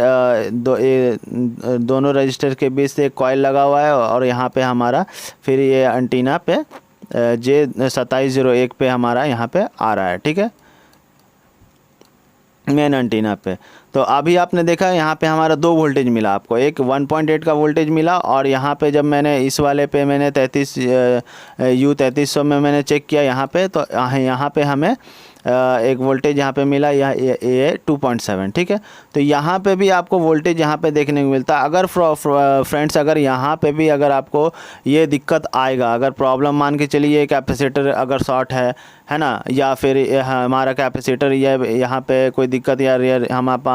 दोनों रजिस्टर के बीच से एक कॉइल लगा हुआ है। और यहाँ पे हमारा फिर ये एंटीना पे J2701 पे हमारा यहाँ पे आ रहा है, ठीक है, मेन एंटीना पे। तो अभी आपने देखा यहाँ पे हमारा 2 वोल्टेज मिला आपको, एक 1.8 का वोल्टेज मिला। और यहाँ पे जब मैंने इस वाले पे मैंने U3300 में मैंने चेक किया यहाँ पे, तो यहाँ पे हमें एक वोल्टेज यहाँ पे मिला, ये 2.7, ठीक है। तो यहाँ पे भी आपको वोल्टेज यहाँ पे देखने को मिलता है। अगर फ्रेंड्स अगर यहाँ पे भी अगर आपको ये दिक्कत आएगा, अगर प्रॉब्लम मान के चलिए कैपेसिटर अगर शॉर्ट है ना, या फिर हमारा कैपेसिटर यहाँ पे कोई दिक्कत, या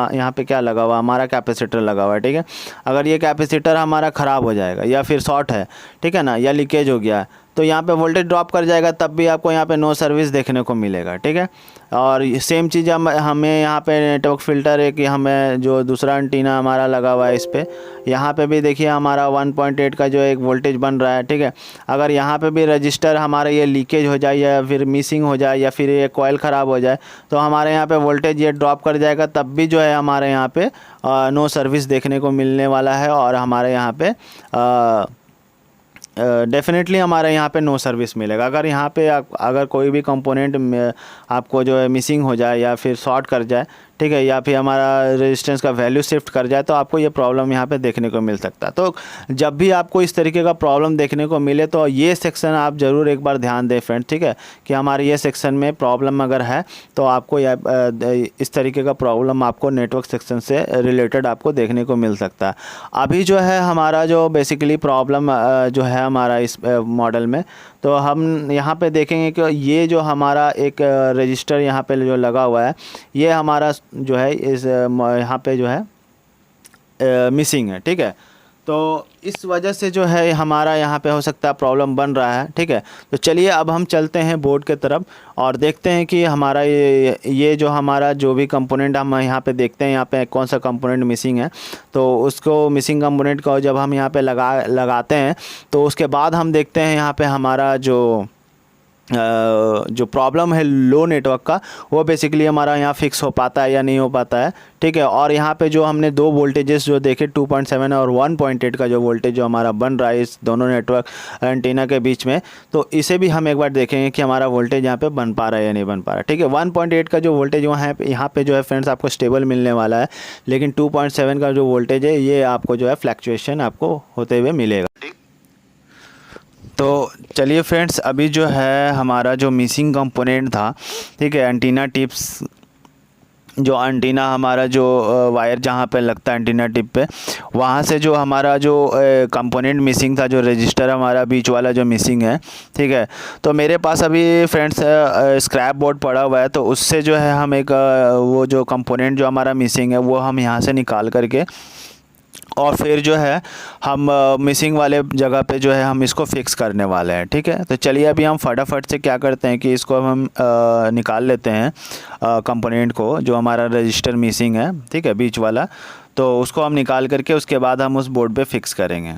यहाँ पे क्या लगा हुआ, हमारा कैपेसिटर लगा हुआ है, ठीक है। अगर ये कैपेसिटर हमारा ख़राब हो जाएगा या फिर शॉर्ट है, ठीक है ना, या लीकेज हो गया है, तो यहाँ पे वोल्टेज ड्रॉप कर जाएगा, तब भी आपको यहाँ पे नो सर्विस देखने को मिलेगा, ठीक है। और सेम चीज़ हमें यहाँ पे नेटवर्क फ़िल्टर है कि हमें जो दूसरा एंटीना हमारा लगा हुआ है इस पर, यहाँ पे भी देखिए हमारा 1.8 का जो एक वोल्टेज बन रहा है, ठीक है। अगर यहाँ पे भी रजिस्टर हमारा ये लीकेज हो जाए या फिर मिसिंग हो जाए या फिर ये कॉइल ख़राब हो जाए, तो हमारे यहाँ पे वोल्टेज ये ड्रॉप कर जाएगा, तब भी जो है हमारे यहाँ पे नो सर्विस देखने को मिलने वाला है। और हमारे यहाँ पे डेफिनेटली हमारे यहाँ पे नो सर्विस मिलेगा। अगर यहाँ पे अगर कोई भी कंपोनेंट आपको जो है मिसिंग हो जाए या फिर शॉर्ट कर जाए, ठीक है, या फिर हमारा रेजिस्टेंस का वैल्यू शिफ्ट कर जाए, तो आपको ये प्रॉब्लम यहाँ पे देखने को मिल सकता है। तो जब भी आपको इस तरीके का प्रॉब्लम देखने को मिले, तो ये सेक्शन आप ज़रूर एक बार ध्यान दें फ्रेंड, ठीक है, कि हमारे ये सेक्शन में प्रॉब्लम अगर है तो आपको इस तरीके का प्रॉब्लम आपको नेटवर्क सेक्शन से रिलेटेड आपको देखने को मिल सकता है। अभी जो है हमारा जो बेसिकली प्रॉब्लम जो है हमारा इस मॉडल में, तो हम यहाँ पे देखेंगे कि ये जो हमारा एक रजिस्टर यहाँ पे जो लगा हुआ है, ये हमारा जो है इस यहाँ पे जो है मिसिंग है, ठीक है। तो इस वजह से जो है हमारा यहाँ पे हो सकता है प्रॉब्लम बन रहा है, ठीक है। तो चलिए अब हम चलते हैं बोर्ड के तरफ और देखते हैं कि हमारा ये जो हमारा जो भी कंपोनेंट हम यहाँ पे देखते हैं, यहाँ पे कौन सा कंपोनेंट मिसिंग है। तो उसको मिसिंग कंपोनेंट को जब हम यहाँ पे लगाते हैं, तो उसके बाद हम देखते हैं यहाँ पे हमारा जो जो प्रॉब्लम है लो नेटवर्क का, वो बेसिकली हमारा यहाँ फिक्स हो पाता है या नहीं हो पाता है, ठीक है। और यहाँ पे जो हमने दो वोल्टेजेस जो देखे 2.7 और 1.8 का जो वोल्टेज जो हमारा बन रहा है इस दोनों नेटवर्क एंटीना के बीच में, तो इसे भी हम एक बार देखेंगे कि हमारा वोल्टेज यहाँ पे बन पा रहा है या नहीं बन पा रहा है, ठीक है। 1.8 का जो वोल्टेज वहाँ है यहाँ पे जो है फ्रेंड्स आपको स्टेबल मिलने वाला है, लेकिन 2.7 का जो वोल्टेज है ये आपको जो है फ्लैक्चुएशन आपको होते हुए मिलेगा। तो चलिए फ्रेंड्स, अभी जो है हमारा जो मिसिंग कंपोनेंट था, ठीक है, एंटीना टिप्स, जो एंटीना हमारा जो वायर जहाँ पे लगता है एंटीना टिप पे, वहाँ से जो हमारा जो कंपोनेंट मिसिंग था, जो रजिस्टर हमारा बीच वाला जो मिसिंग है, ठीक है। तो मेरे पास अभी फ्रेंड्स स्क्रैप बोर्ड पड़ा हुआ है, तो उससे जो है हम एक वो जो कंपोनेंट जो हमारा मिसिंग है वो हम यहाँ से निकाल करके और फिर जो है हम मिसिंग वाले जगह पे जो है हम इसको फिक्स करने वाले हैं, ठीक है। तो चलिए अभी हम फटाफट से क्या करते हैं कि इसको हम निकाल लेते हैं कंपोनेंट को, जो हमारा रजिस्टर मिसिंग है, ठीक है, बीच वाला। तो उसको हम निकाल करके उसके बाद हम उस बोर्ड पे फिक्स करेंगे।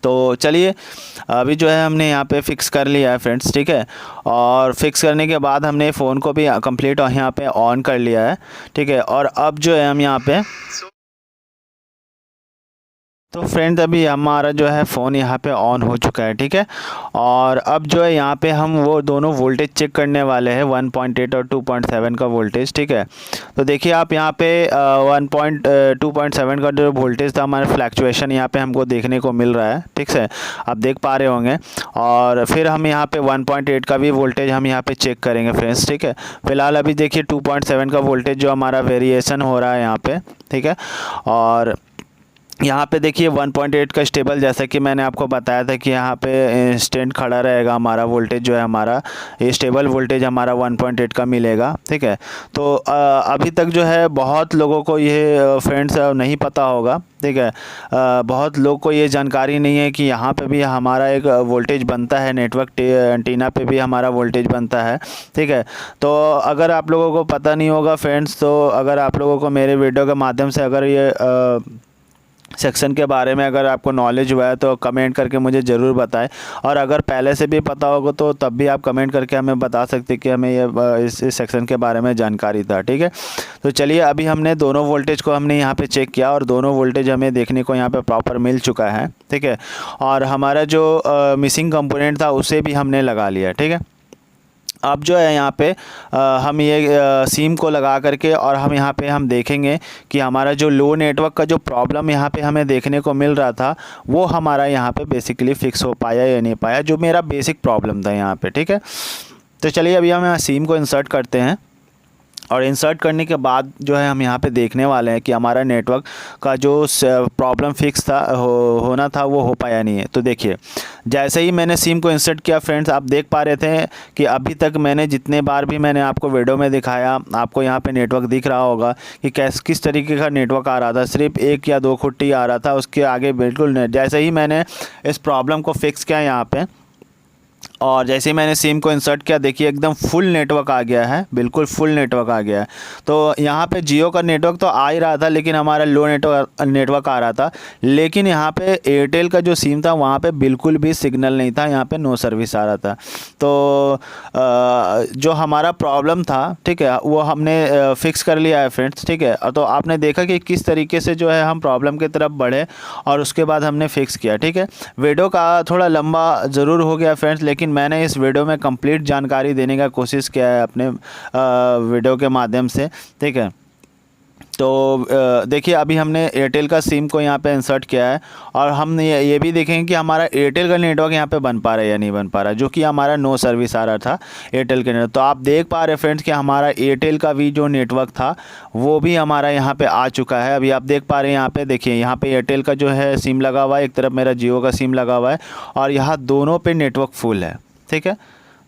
तो चलिए अभी जो है हमने यहाँ पे फ़िक्स कर लिया है फ्रेंड्स, ठीक है। और फिक्स करने के बाद हमने फ़ोन को भी कंप्लीट यहाँ पे ऑन कर लिया है, ठीक है। और अब जो है हम यहाँ पे तो फ्रेंड्स अभी हमारा जो है फ़ोन यहाँ पे ऑन हो चुका है, ठीक है। और अब जो है यहाँ पे हम वो दोनों वोल्टेज चेक करने वाले हैं, 1.8 और 2.7 का वोल्टेज, ठीक है। तो देखिए आप यहाँ पे 2.7 का जो वोल्टेज था हमारा फ्लैक्चुएशन यहाँ पे हमको देखने को मिल रहा है, ठीक है, आप देख पा रहे होंगे। और फिर हम यहाँ पे 1.8 का भी वोल्टेज हम यहाँ पे चेक करेंगे फ्रेंड्स, ठीक है। फिलहाल अभी देखिए 2.7 का वोल्टेज जो हमारा वेरिएशन हो रहा है यहाँ पे, ठीक है। और यहाँ पे देखिए 1.8 का स्टेबल, जैसा कि मैंने आपको बताया था कि यहाँ पे इंस्टेंट खड़ा रहेगा हमारा वोल्टेज जो है हमारा, ये स्टेबल वोल्टेज हमारा 1.8 का मिलेगा, ठीक है। तो अभी तक जो है बहुत लोगों को ये फ्रेंड्स नहीं पता होगा, ठीक है। बहुत लोग को ये जानकारी नहीं है कि यहाँ पे भी हमारा एक वोल्टेज बनता है, नेटवर्क एंटीना पे भी हमारा वोल्टेज बनता है, ठीक है। तो अगर आप लोगों को पता नहीं होगा फ्रेंड्स, तो अगर आप लोगों को मेरे वीडियो के माध्यम से अगर ये सेक्शन के बारे में अगर आपको नॉलेज हुआ है तो कमेंट करके मुझे ज़रूर बताएं। और अगर पहले से भी पता होगा तो तब भी आप कमेंट करके हमें बता सकते कि हमें ये इस सेक्शन के बारे में जानकारी था, ठीक है। तो चलिए अभी हमने दोनों वोल्टेज को हमने यहाँ पे चेक किया और दोनों वोल्टेज हमें देखने को यहाँ पे प्रॉपर मिल चुका है, ठीक है। और हमारा जो मिसिंग कंपोनेंट था उसे भी हमने लगा लिया, ठीक है। अब जो है यहाँ पे हम ये सिम को लगा करके और हम यहाँ पे हम देखेंगे कि हमारा जो लो नेटवर्क का जो प्रॉब्लम यहाँ पे हमें देखने को मिल रहा था वो हमारा यहाँ पे बेसिकली फ़िक्स हो पाया या नहीं पाया, जो मेरा बेसिक प्रॉब्लम था यहाँ पे, ठीक है। तो चलिए अभी हम यहाँ सिम को इंसर्ट करते हैं और इंसर्ट करने के बाद जो है हम यहाँ पे देखने वाले हैं कि हमारा नेटवर्क का जो प्रॉब्लम फिक्स था होना था वो हो पाया नहीं है। तो देखिए जैसे ही मैंने सिम को इंसर्ट किया फ्रेंड्स, आप देख पा रहे थे कि अभी तक मैंने जितने बार भी मैंने आपको वीडियो में दिखाया, आपको यहाँ पे नेटवर्क दिख रहा होगा कि किस तरीके का नेटवर्क आ रहा था। सिर्फ 1 या 2 खुट्टी आ रहा था, उसके आगे बिल्कुल नहीं। जैसे ही मैंने इस प्रॉब्लम को फिक्स किया यहाँ पे और जैसे ही मैंने सिम को इंसर्ट किया, देखिए एकदम फुल नेटवर्क आ गया है, बिल्कुल फुल नेटवर्क आ गया है। तो यहाँ पे जियो का नेटवर्क तो आ ही रहा था, लेकिन हमारा लो नेटवर्क आ रहा था। लेकिन यहाँ पे एयरटेल का जो सिम था वहाँ पे बिल्कुल भी सिग्नल नहीं था, यहाँ पे नो सर्विस आ रहा था। तो जो हमारा प्रॉब्लम था, ठीक है, वो हमने फिक्स कर लिया है फ्रेंड्स, ठीक है। तो आपने देखा कि किस तरीके से जो है हम प्रॉब्लम की तरफ बढ़े और उसके बाद हमने फिक्स किया, ठीक है। वीडियो का थोड़ा लंबा ज़रूर हो गया फ्रेंड्स, लेकिन मैंने इस वीडियो में कंप्लीट जानकारी देने का कोशिश किया है अपने वीडियो के माध्यम से, ठीक है। तो देखिए अभी हमने एयरटेल का सिम को यहाँ पे इंसर्ट किया है और हम ये भी देखेंगे कि हमारा एयरटेल का नेटवर्क यहाँ पे बन पा रहा है या नहीं बन पा रहा, जो कि हमारा नो सर्विस आ रहा था एयरटेल के नेटवर्क। तो आप देख पा रहे हैं फ्रेंड्स कि हमारा एयरटेल का भी जो नेटवर्क था वो भी हमारा यहाँ पे आ चुका है। अभी आप देख पा रहे हैं, यहाँ पे देखिए, यहाँ पे एयरटेल का जो है सिम लगा हुआ है, एक तरफ मेरा जियो का सिम लगा हुआ है और यहाँ दोनों पे नेटवर्क फुल है, ठीक है।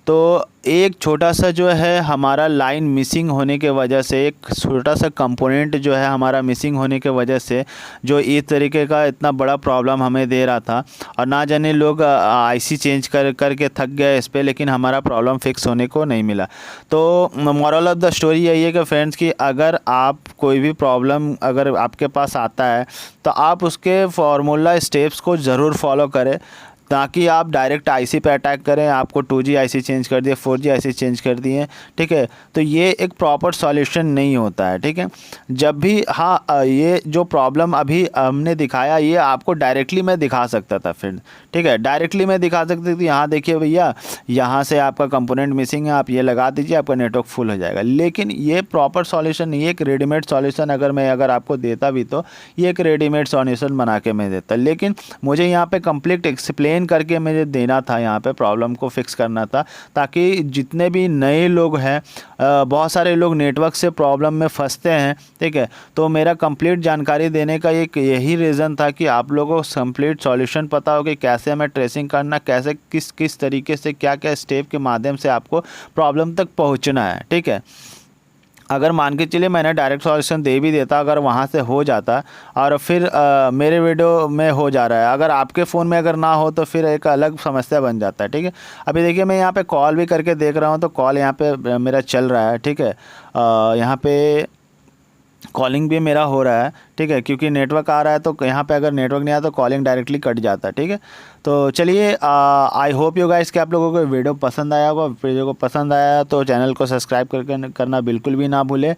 तो एक छोटा सा जो है हमारा लाइन मिसिंग होने के वजह से, एक छोटा सा कंपोनेंट जो है हमारा मिसिंग होने के वजह से जो इस तरीके का इतना बड़ा प्रॉब्लम हमें दे रहा था। और ना जाने लोग आईसी चेंज करके थक गए इस पे, लेकिन हमारा प्रॉब्लम फिक्स होने को नहीं मिला। तो मॉरल ऑफ द स्टोरी यही है कि फ्रेंड्स कि अगर आप कोई भी प्रॉब्लम अगर आपके पास आता है तो आप उसके फार्मूला स्टेप्स को ज़रूर फॉलो करें, ताकि आप डायरेक्ट आईसी पे अटैक करें। आपको 2G आईसी चेंज कर दिए, 4G आईसी चेंज कर दिए, ठीक है, तो ये एक प्रॉपर सॉल्यूशन नहीं होता है, ठीक है। जब भी हाँ ये जो प्रॉब्लम अभी हमने दिखाया ये आपको डायरेक्टली मैं दिखा सकता था फिर, ठीक है, डायरेक्टली मैं दिखा सकती थी, यहाँ देखिए भैया यहाँ से आपका कंपोनेंट मिसिंग है, आप ये लगा दीजिए, आपका नेटवर्क फुल हो जाएगा। लेकिन ये प्रॉपर सॉल्यूशन नहीं है, एक रेडीमेड सॉल्यूशन अगर आपको देता भी तो ये एक रेडीमेड सॉल्यूशन बना के मैं देता, लेकिन मुझे यहाँ पे कंप्लीट एक्सप्लेन करके मुझे देना था, यहाँ पे प्रॉब्लम को फिक्स करना था, ताकि जितने भी नए लोग हैं, बहुत सारे लोग नेटवर्क से प्रॉब्लम में फंसते हैं, ठीक है, तो मेरा कंप्लीट जानकारी देने का एक यही रीज़न था कि आप लोगों को कंप्लीट सॉल्यूशन पता हो कि कैसे हमें ट्रेसिंग करना, कैसे किस तरीके से क्या क्या स्टेप के माध्यम से आपको प्रॉब्लम तक पहुँचना है, ठीक है। अगर मान के चलिए मैंने डायरेक्ट सॉल्यूशन दे भी देता, अगर वहाँ से हो जाता और फिर मेरे वीडियो में हो जा रहा है, अगर आपके फ़ोन में अगर ना हो तो फिर एक अलग समस्या बन जाता है, ठीक है। अभी देखिए मैं यहाँ पे कॉल भी करके देख रहा हूँ, तो कॉल यहाँ पे मेरा चल रहा है, ठीक है, यहाँ पे कॉलिंग भी मेरा हो रहा है, ठीक है, क्योंकि नेटवर्क आ रहा है, तो यहाँ पे अगर नेटवर्क नहीं आया तो कॉलिंग डायरेक्टली कट जाता है, ठीक है। तो चलिए आई होप यू गाइस कि आप लोगों को वीडियो पसंद आया होगा। वीडियो को पसंद आया तो चैनल को सब्सक्राइब करना बिल्कुल भी ना भूलें।